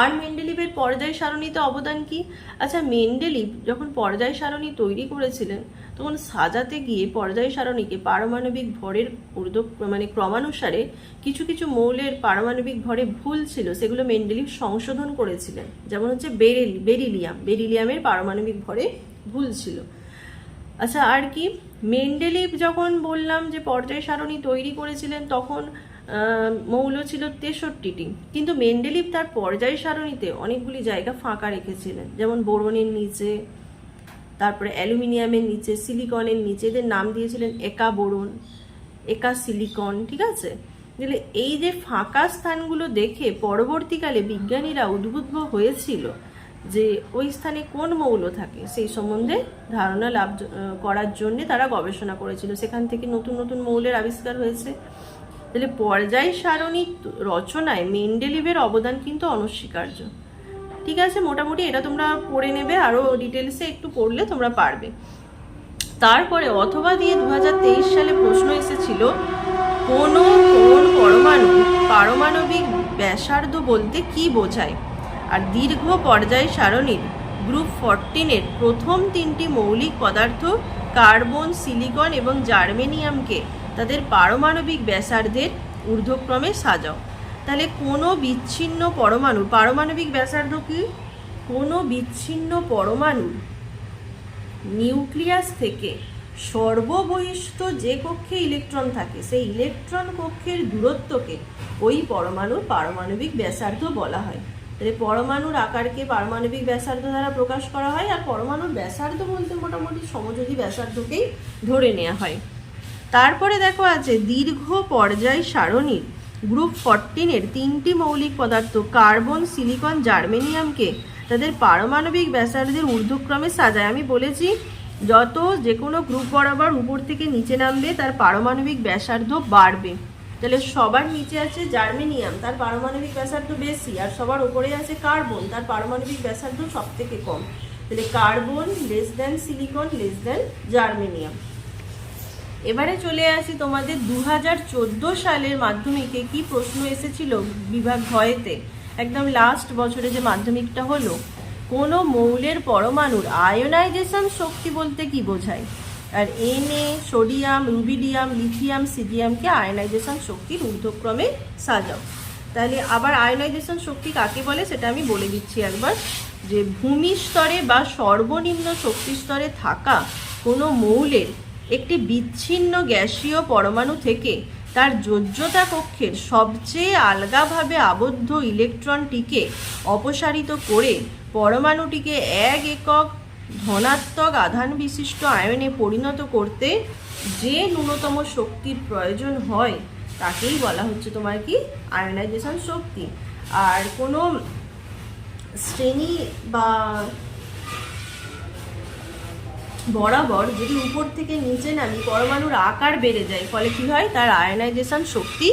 আর মেন্ডেলিভের পর্যায় সারণীতে অবদান কি? আচ্ছা, মেন্ডেলিভ যখন পর্যায় সারণী তৈরি করেছিলেন তখন সাজাতে গিয়ে পর্যায় সারণীকে পারমাণবিক ভরের ক্রমানুসারে কিছু কিছু মৌলের পারমাণবিক ভরে ভুল ছিল, সেগুলো মেন্ডেলিভ সংশোধন করেছিলেন। যেমন হচ্ছে বেরিলিয়ামের পারমাণবিক ভরে ভুল ছিল। আচ্ছা, আর কি, মেন্ডেলিভ যখন বললাম যে পর্যায় সারণী তৈরি করেছিলেন তখন মৌল ছিল 63টি, কিন্তু মেন্ডেলিভ তার পর্যায় সারণীতে অনেকগুলি জায়গা ফাঁকা রেখেছিলেন, যেমন বোরনের নিচে, তারপরে অ্যালুমিনিয়ামের নিচে, সিলিকনের নিচে, এদের নাম দিয়েছিলেন একা বোরন, একা সিলিকন। ঠিক আছে, তাহলে এই যে ফাঁকা স্থানগুলো দেখে পরবর্তীকালে বিজ্ঞানীরা উদ্বুদ্ধ হয়েছিল যে ওই স্থানে কোন মৌল থাকে সেই সম্বন্ধে ধারণা লাভ করার জন্য তারা গবেষণা করেছিল। সেখান থেকে নতুন নতুন মৌলের আবিষ্কার হয়েছে। তাহলে পর্যায় সারণী রচনায় মেন্ডেলিভের অবদান কিন্তু অনস্বীকার্য। ঠিক আছে, মোটামুটি এটা তোমরা পড়ে নেবে, আরও ডিটেলসে একটু পড়লে তোমরা পারবে। তারপরে অথবা দিয়ে 2023 সালে প্রশ্ন এসেছিল, কোন পরমাণু পারমাণবিক ব্যাসার্ধ বলতে কি বোঝায়? আর দীর্ঘ পর্যায় সারণীর গ্রুপ 14-এর প্রথম 3টি মৌলিক পদার্থ কার্বন, সিলিকন এবং জার্মেনিয়ামকে তাদের পারমাণবিক ব্যাসার্ধের ঊর্ধ্বক্রমে সাজাও। তাহলে কোনো বিচ্ছিন্ন পরমাণুর পারমাণবিক ব্যাসার্ধ কি? কোনো বিচ্ছিন্ন পরমাণুর নিউক্লিয়াস থেকে সর্ববহিষ্ঠ যে কক্ষে ইলেকট্রন থাকে সেই ইলেকট্রন কক্ষের দূরত্বকে ওই পরমাণুর পারমাণবিক ব্যাসার্ধ বলা হয়। তাহলে পরমাণুর আকারকে পারমাণবিক ব্যাসার্ধ দ্বারা প্রকাশ করা হয়, আর পরমাণুর ব্যাসার্ধ বলতে মোটামুটি সমযোজী ব্যাসার্ধকেই ধরে নেওয়া হয়। তারপরে দেখো আছে দীর্ঘ পর্যায় সারণীর গ্রুপ 14-এর 3টি মৌলিক পদার্থ কার্বন, সিলিকন, জার্মেনিয়ামকে তাদের পারমাণবিক ব্যাসার্ধের ঊর্ধ্বক্রমে সাজায়। আমি বলেছি যত যে কোনো গ্রুপ বরাবর উপর থেকে নিচে নামবে তার পারমাণবিক ব্যাসার্ধ বাড়বে। তাহলে সবার নিচে আছে জার্মেনিয়াম, তার পারমাণবিক ব্যাসার্ধ বেশি, আর সবার উপরে আছে কার্বন, তার পারমাণবিক ব্যাসার্ধ সব থেকে কম। তাহলে carbon less than silicon less than germanium. এবারে চলে আসি তোমাদের 2014 সালের মাধ্যমিকে কি প্রশ্ন এসেছিল বিভাগ ভয়েতে, একদম লাস্ট বছরে যে মাধ্যমিকটা হলো, কোনো মৌলের পরমাণুর আয়োনাইজেশন শক্তি বলতে কি বোঝায়? আর Na, সোডিয়াম, রুবিডিয়াম, লিথিয়াম, সিজিয়ামকে আয়োনাইজেশন শক্তির ঊর্ধ্বক্রমে সাজাও। তাহলে আবার আয়োনাইজেশন শক্তি কাকে বলে সেটা আমি বলে দিচ্ছি একবার, যে ভূমি স্তরে বা সর্বনিম্ন শক্তি স্তরে থাকা কোনো মৌলের একটি বিচ্ছিন্ন গ্যাসীয় পরমাণু থেকে তার যোজ্যতা কক্ষের সবচেয়ে আলগাভাবে আবদ্ধ ইলেকট্রনটিকে অপসারিত করে পরমাণুটিকে এক একক ধনাত্মক আধান বিশিষ্ট আয়নে পরিণত করতে যে ন্যূনতম শক্তির প্রয়োজন হয় তাকেই বলা হচ্ছে তোমার কি আয়োনাইজেশন শক্তি। আর কোনো শ্রেণী বা বরাবর যদি উপর থেকে নিচে নামি পরমাণুর আকার বেড়ে যায়, ফলে কি হয়, তার আয়োনাইজেশন শক্তি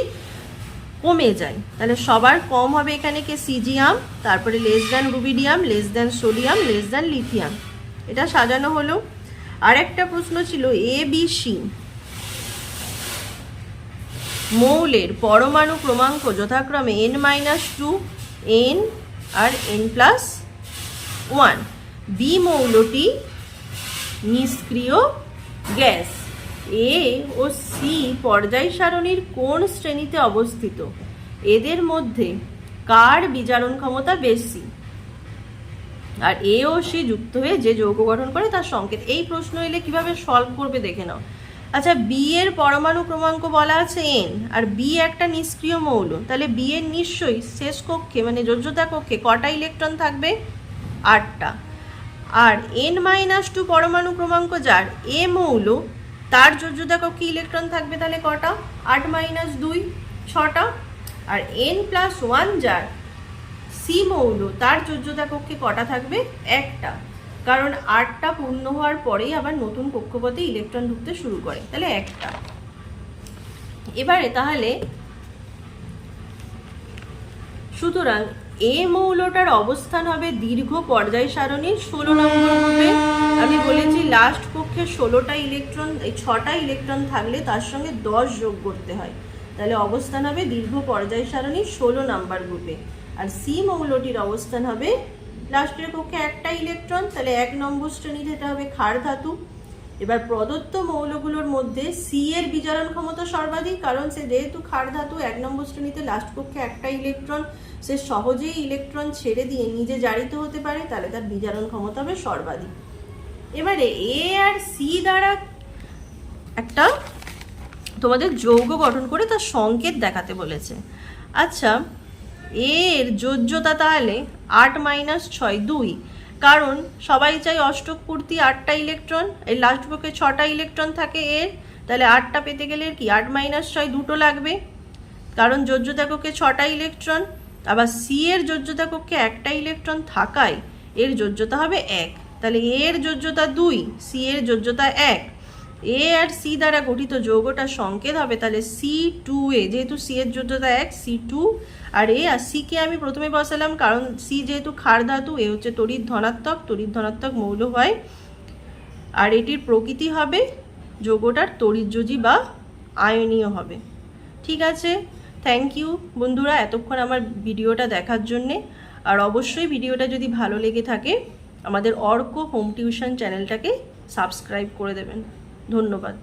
কমে যায়। তাহলে সবার কম হবে এখানে কে সিজিয়াম, তারপরে less than rubidium, less than sodium, less than lithium. এটা সাজানো হলো। আর একটা প্রশ্ন ছিল ABC মৌলের পরমাণু ক্রমাঙ্ক যথাক্রমে n-2, n আর n+1। বি মৌলটি নিষ্ক্রিয় গ্যাস। এ ও সি পর্যায় সারণীর কোন শ্রেণীতে অবস্থিত? এদের মধ্যে কার বিজারণ ক্ষমতা বেশি? আর এ ও সি যুক্ত হয়ে যে যৌগ গঠন করে তার সংকেত। এই প্রশ্ন এলে কিভাবে সলভ করবে দেখে নাও। আচ্ছা, বি এর পরমাণু ক্রমাঙ্ক বলা আছে n, আর বি একটা নিষ্ক্রিয় মৌল, তাহলে বি এর নিশ্চয়ই শেষ কক্ষে মানে যোজ্যতা কক্ষে কটা ইলেকট্রন থাকবে? 8টা। আর n-2 পরমাণু ক্রমাঙ্ক যার এ মৌল, তার যোজ্যতা কক্ষে ইলেকট্রন থাকবে তাহলে কটা? 8-2 6টা। আর n+1 যার সি মৌল, তার যোজ্যতা কক্ষে কটা থাকবে? 1টা। কারণ 8টা পূর্ণ হওয়ার পরেই আবার নতুন কক্ষপথে ইলেকট্রন ঢুকতে শুরু করে, তাহলে 1টা। এবারে তাহলে সুতরাং এ মৌলটার অবস্থান হবে দীর্ঘ পর্যায় সারণীর 16 নম্বর গ্রুপে। আমি বলেছি লাস্ট কক্ষে 16টা ইলেকট্রন, এই 6টা ইলেকট্রন থাকলে তার সঙ্গে 10 যোগ করতে হয়, তাহলে অবস্থান হবে দীর্ঘ পর্যায় সারণীর 16 নম্বর গ্রুপে। আর সি মৌলটির অবস্থান হবে লাস্টের কক্ষে 1টা ইলেকট্রন, তাহলে 1 নম্বর শ্রেণীতে এটা হবে ক্ষার ধাতু। এবার প্রদত্ত মৌলগুলোর মধ্যে সি এর বিজারণ ক্ষমতা সর্বাধিক, কারণ সে যেহেতু ক্ষার ধাতু, 1 নম্বর শ্রেণীতে লাস্ট কক্ষে 1টা ইলেকট্রন, সে সহজেই ইলেকট্রন ছেড়ে দিয়ে নিজে জারিত হতে পারে, তাহলে তার বিজারণ ক্ষমতা হবে সর্বাধিক। এবারে এ আর সি দ্বারা একটা তোমাদের যৌগ গঠন করে তার সংকেত দেখাতে বলেছে। আচ্ছা, এর যোজ্যতা তাহলে 8 - 6 2, কারণ সবাই চাই অষ্টক পূর্তি 8টা ইলেকট্রন, এই লাস্ট কক্ষে 6টা ইলেকট্রন থাকে এর, তাহলে 8টা পেতে গেলে কি 8 - 6 দুটো লাগবে, কারণ যোজ্যতা কক্ষে 6টা ইলেকট্রন। আবার সি এর যোজ্যতা কক্ষে 1টা ইলেকট্রন থাকায় এর যোজ্যতা হবে 1, তাহলে এর যোজ্যতা 2, সি এর যোজ্যতা 1। এ আর সি দ্বারা গঠিত যৌগটার সংকেত হবে তাহলে C2A, যেহেতু সি এর যোজ্যতা 1, C2। আর এ আর সিকে আমি প্রথমে বসালাম কারণ সি যেহেতু ক্ষার ধাতু, এ হচ্ছে তড়িৎ ধনাত্মক মৌল হয়। আর এটির প্রকৃতি হবে যৌগটার তড়িৎযোজী বা আয়নীয় হবে। ঠিক আছে, থ্যাংক ইউ বন্ধুরা এতক্ষণ আমার ভিডিওটা দেখার জন্যে। আর অবশ্যই ভিডিওটা যদি ভালো লেগে থাকে আমাদের অর্ক হোম টিউশন চ্যানেলটাকে সাবস্ক্রাইব করে দেবেন। ধন্যবাদ।